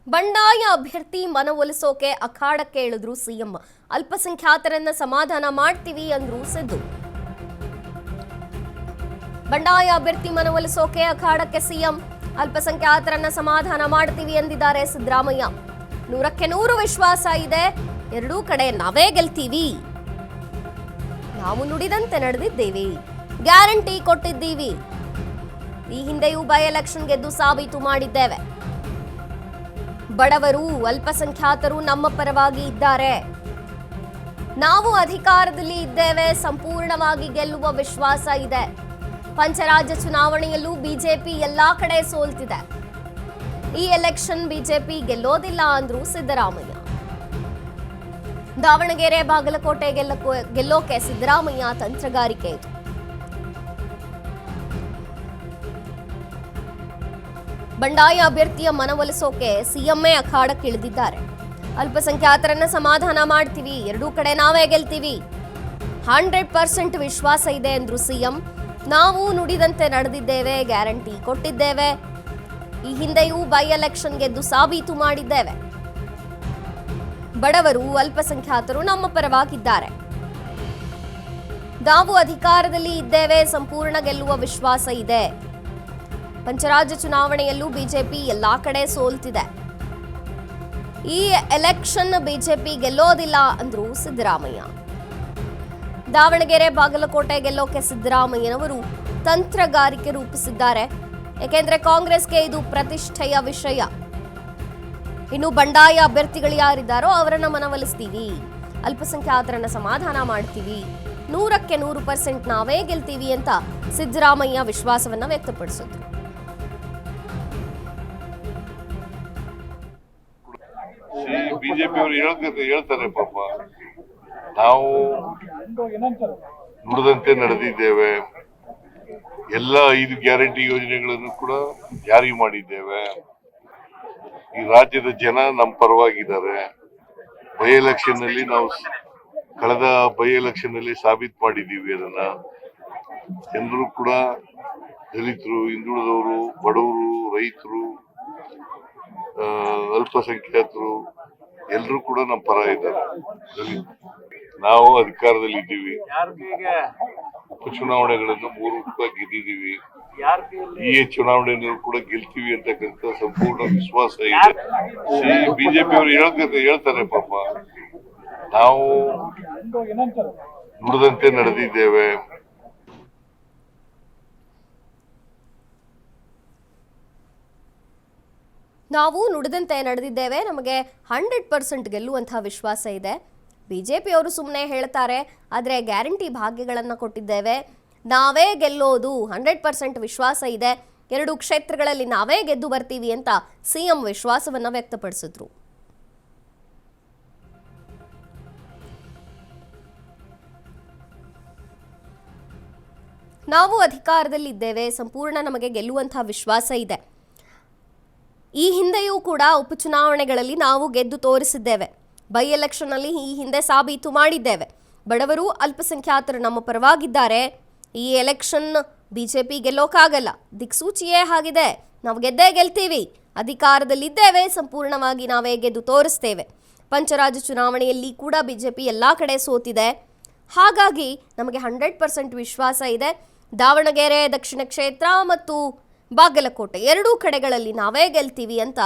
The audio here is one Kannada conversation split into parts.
ಬಂಡಾಯ ಅಭ್ಯರ್ಥಿ ಮನವೊಲಿಸೋಕೆ ಅಖಾಡಕ್ಕೆ ಇಳಿದ್ರು ಸಿಎಂ. ಅಲ್ಪಸಂಖ್ಯಾತರನ್ನ ಸಮಾಧಾನ ಮಾಡ್ತೀವಿ ಅಂದ್ರು ಸಿದ್ದು. ಬಂಡಾಯ ಅಭ್ಯರ್ಥಿ ಮನವೊಲಿಸೋಕೆ ಅಖಾಡಕ್ಕೆ ಸಿಎಂ. ಅಲ್ಪಸಂಖ್ಯಾತರನ್ನ ಸಮಾಧಾನ ಮಾಡ್ತೀವಿ ಎಂದಿದ್ದಾರೆ ಸಿದ್ದರಾಮಯ್ಯ. 100ಕ್ಕೆ 100 ವಿಶ್ವಾಸ ಇದೆ, ಎರಡೂ ಕಡೆ ನಾವೇ ಗೆಲ್ತೀವಿ. ನಾವು ನುಡಿದಂತೆ ನಡೆದಿದ್ದೇವೆ, ಗ್ಯಾರಂಟಿ ಕೊಟ್ಟಿದ್ದೀವಿ. ಈ ಹಿಂದೆಯೂ ಬೈ ಎಲೆಕ್ಷನ್ ಗೆದ್ದು ಸಾಬೀತು ಮಾಡಿದ್ದೇವೆ. ಬಡವರು ಅಲ್ಪಸಂಖ್ಯಾತರು ನಮ್ಮ ಪರವಾಗಿ ಇದ್ದಾರೆ. ನಾವು ಅಧಿಕಾರದಲ್ಲಿ ಇದ್ದೇವೆ, ಸಂಪೂರ್ಣವಾಗಿ ಗೆಲ್ಲುವ ವಿಶ್ವಾಸ ಇದೆ. ಪಂಚರಾಜ್ಯ ಚುನಾವಣೆಯಲ್ಲೂ ಬಿಜೆಪಿ ಎಲ್ಲಾ ಕಡೆ ಸೋಲ್ತಿದೆ. ಈ ಎಲೆಕ್ಷನ್ ಬಿಜೆಪಿ ಗೆಲ್ಲೋದಿಲ್ಲ ಅಂದ್ರು ಸಿದ್ದರಾಮಯ್ಯ. ದಾವಣಗೆರೆ ಬಾಗಲಕೋಟೆ ಗೆಲ್ಲೋಕೆ ಸಿದ್ದರಾಮಯ್ಯ ತಂತ್ರಗಾರಿಕೆ ಇದು. ಬಂಡಾಯ ಅಭ್ಯರ್ಥಿಯ ಮನವೊಲಿಸೋಕೆ ಸಿಎಂಎ ಅಖಾಡಕ್ಕಿಳಿದಿದ್ದಾರೆ. ಅಲ್ಪಸಂಖ್ಯಾತರನ್ನ ಸಮಾಧಾನ ಮಾಡ್ತೀವಿ, ಎರಡೂ ಕಡೆ ನಾವೇ ಗೆಲ್ತೀವಿ, 100% ವಿಶ್ವಾಸ ಇದೆ ಎಂದ್ರು ಸಿಎಂ. ನಾವು ನುಡಿದಂತೆ ನಡೆದಿದ್ದೇವೆ, ಗ್ಯಾರಂಟಿ ಕೊಟ್ಟಿದ್ದೇವೆ. ಈ ಹಿಂದೆಯೂ ಬೈ ಎಲೆಕ್ಷನ್ ಗೆದ್ದು ಸಾಬೀತು ಮಾಡಿದ್ದೇವೆ. ಬಡವರು ಅಲ್ಪಸಂಖ್ಯಾತರು ನಮ್ಮ ಪರವಾಗಿದ್ದಾರೆ. ನಾವು ಅಧಿಕಾರದಲ್ಲಿ ಇದ್ದೇವೆ, ಸಂಪೂರ್ಣ ಗೆಲ್ಲುವ ವಿಶ್ವಾಸ ಇದೆ. ಪಂಚರಾಜ್ಯ ಚುನಾವಣೆಯಲ್ಲೂ ಬಿಜೆಪಿ ಎಲ್ಲಾ ಕಡೆ ಸೋಲ್ತಿದೆ. ಈ ಎಲೆಕ್ಷನ್ ಬಿಜೆಪಿ ಗೆಲ್ಲೋದಿಲ್ಲ ಅಂದ್ರು ಸಿದ್ದರಾಮಯ್ಯ. ದಾವಣಗೆರೆ ಬಾಗಲಕೋಟೆ ಗೆಲ್ಲೋಕೆ ಸಿದ್ದರಾಮಯ್ಯನವರು ತಂತ್ರಗಾರಿಕೆ ರೂಪಿಸಿದ್ದಾರೆ. ಏಕೆಂದ್ರೆ ಕಾಂಗ್ರೆಸ್ಗೆ ಇದು ಪ್ರತಿಷ್ಠೆಯ ವಿಷಯ. ಇನ್ನು ಬಂಡಾಯ ಅಭ್ಯರ್ಥಿಗಳು ಯಾರಿದ್ದಾರೋ ಅವರನ್ನ ಮನವೊಲಿಸ್ತೀವಿ, ಅಲ್ಪಸಂಖ್ಯಾತರನ್ನ ಸಮಾಧಾನ ಮಾಡ್ತೀವಿ, 100ಕ್ಕೆ 100% ನಾವೇ ಗೆಲ್ತೀವಿ ಅಂತ ಸಿದ್ದರಾಮಯ್ಯ ವಿಶ್ವಾಸವನ್ನ ವ್ಯಕ್ತಪಡಿಸಿದ್ರು. ಬಿಜೆಪಿ ಅವರು ಹೇಳ್ತಾರೆ, ಪಾಪ ನಾವು ನುಡಿದಂತೆ ನಡೆದಿದ್ದೇವೆ, ಎಲ್ಲ 5 ಗ್ಯಾರಂಟಿ ಯೋಜನೆಗಳನ್ನು ಕೂಡ ಜಾರಿ ಮಾಡಿದ್ದೇವೆ. ಈ ರಾಜ್ಯದ ಜನ ನಮ್ಮ ಪರವಾಗಿದ್ದಾರೆ. ಬೈ ಎಲೆಕ್ಷನ್ ನಲ್ಲಿ ನಾವು ಕಳೆದ ಬೈ ಎಲೆಕ್ಷನ್ ನಲ್ಲಿ ಸಾಬೀತು ಮಾಡಿದ್ದೀವಿ. ಅದನ್ನ ಜನರು ಕೂಡ ದಲಿತರು, ಹಿಂದುಳಿದವರು, ಬಡವರು, ರೈತರು, ಅಲ್ಪಸಂಖ್ಯಾತರು ಎಲ್ಲರೂ ಕೂಡ ನಮ್ಮ ಪರ ಇದ್ದಾರೆ. ನಾವು ಅಧಿಕಾರದಲ್ಲಿ ಇದ್ದೀವಿ, ಉಪಚುನಾವಣೆಗಳನ್ನು 3 ಗೆದ್ದಿದ್ದೀವಿ. ಈ ಚುನಾವಣೆಯನ್ನು ಕೂಡ ಗೆಲ್ತೀವಿ ಅಂತಕ್ಕಂಥ ಸಂಪೂರ್ಣ ವಿಶ್ವಾಸ ಇದೆ. ಬಿಜೆಪಿ ಅವರು ಹೇಳ್ತಾರೆ, ಪಾಪ ನಾವು ನುಡಿದಂತೆ ನಡೆದಿದ್ದೇವೆ. ನಾವು ನುಡಿದಂತೆ ನಡೆದಿದ್ದೇವೆ, ನಮಗೆ 100% ಗೆಲ್ಲುವಂತಹ ವಿಶ್ವಾಸ ಇದೆ. ಬಿಜೆಪಿಯವರು ಸುಮ್ಮನೆ ಹೇಳ್ತಾರೆ, ಆದರೆ ಗ್ಯಾರಂಟಿ ಭಾಗ್ಯಗಳನ್ನು ಕೊಟ್ಟಿದ್ದೇವೆ, ನಾವೇ ಗೆಲ್ಲೋದು, 100% ವಿಶ್ವಾಸ ಇದೆ, 2 ಕ್ಷೇತ್ರಗಳಲ್ಲಿ ನಾವೇ ಗೆದ್ದು ಬರ್ತೀವಿ ಅಂತ ಸಿಎಂ ವಿಶ್ವಾಸವನ್ನ ವ್ಯಕ್ತಪಡಿಸಿದ್ರು. ನಾವು ಅಧಿಕಾರದಲ್ಲಿ ಇದ್ದೇವೆ, ಸಂಪೂರ್ಣ ನಮಗೆ ಗೆಲ್ಲುವಂತಹ ವಿಶ್ವಾಸ ಇದೆ. ಈ ಹಿಂದೆಯೂ ಕೂಡ ಉಪಚುನಾವಣೆಗಳಲ್ಲಿ ನಾವು ಗೆದ್ದು ತೋರಿಸಿದ್ದೇವೆ. ಬೈ ಎಲೆಕ್ಷನ್ ಅಲ್ಲಿ ಈ ಹಿಂದೆ ಸಾಬೀತು ಮಾಡಿದ್ದೇವೆ. ಬಡವರು ಅಲ್ಪಸಂಖ್ಯಾತರು ನಮ್ಮ ಪರವಾಗಿದ್ದಾರೆ. ಈ ಎಲೆಕ್ಷನ್ ಬಿಜೆಪಿ ಗೆಲ್ಲೋಕ್ಕಾಗಲ್ಲ, ದಿಕ್ಸೂಚಿಯೇ ಆಗಿದೆ. ನಾವು ಗೆದ್ದೇ ಗೆಲ್ತೀವಿ, ಅಧಿಕಾರದಲ್ಲಿದ್ದೇವೆ, ಸಂಪೂರ್ಣವಾಗಿ ನಾವೇ ಗೆದ್ದು ತೋರಿಸ್ತೇವೆ. ಪಂಚರಾಜ್ಯ ಚುನಾವಣೆಯಲ್ಲಿ ಕೂಡ ಬಿಜೆಪಿ ಎಲ್ಲ ಕಡೆ ಸೋತಿದೆ. ಹಾಗಾಗಿ ನಮಗೆ 100% ವಿಶ್ವಾಸ ಇದೆ. ದಾವಣಗೆರೆ ದಕ್ಷಿಣ ಕ್ಷೇತ್ರ ಮತ್ತು ಬಾಗಲಕೋಟೆ 2 ಕಡೆಗಳಲ್ಲಿ ನಾವೇ ಗೆಲ್ತೀವಿ ಅಂತ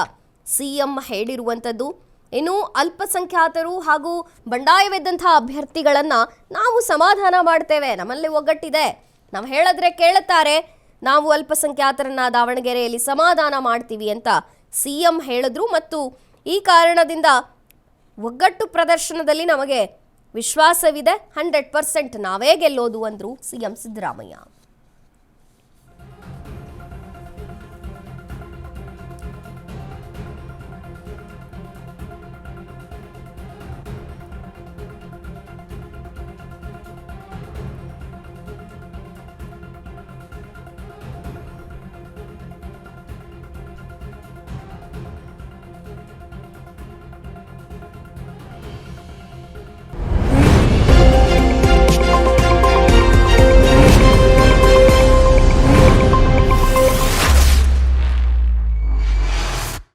ಸಿಎಂ ಹೇಳಿರುವಂಥದ್ದು. ಇನ್ನು ಅಲ್ಪಸಂಖ್ಯಾತರು ಹಾಗೂ ಬಂಡಾಯವೆದ್ದಂತಹ ಅಭ್ಯರ್ಥಿಗಳನ್ನ ನಾವು ಸಮಾಧಾನ ಮಾಡ್ತೇವೆ, ನಮ್ಮಲ್ಲಿ ಒಗ್ಗಟ್ಟಿದೆ, ನಾವು ಹೇಳಿದ್ರೆ ಕೇಳುತ್ತಾರೆ, ನಾವು ಅಲ್ಪಸಂಖ್ಯಾತರನ್ನ ದಾವಣಗೆರೆಯಲ್ಲಿ ಸಮಾಧಾನ ಮಾಡ್ತೀವಿ ಅಂತ ಸಿಎಂ ಹೇಳಿದ್ರು. ಮತ್ತು ಈ ಕಾರಣದಿಂದ ಒಗ್ಗಟ್ಟು ಪ್ರದರ್ಶನದಲ್ಲಿ ನಮಗೆ ವಿಶ್ವಾಸವಿದೆ, 100% ನಾವೇ ಗೆಲ್ಲೋದು ಅಂದ್ರು ಸಿಎಂ ಸಿದ್ದರಾಮಯ್ಯ.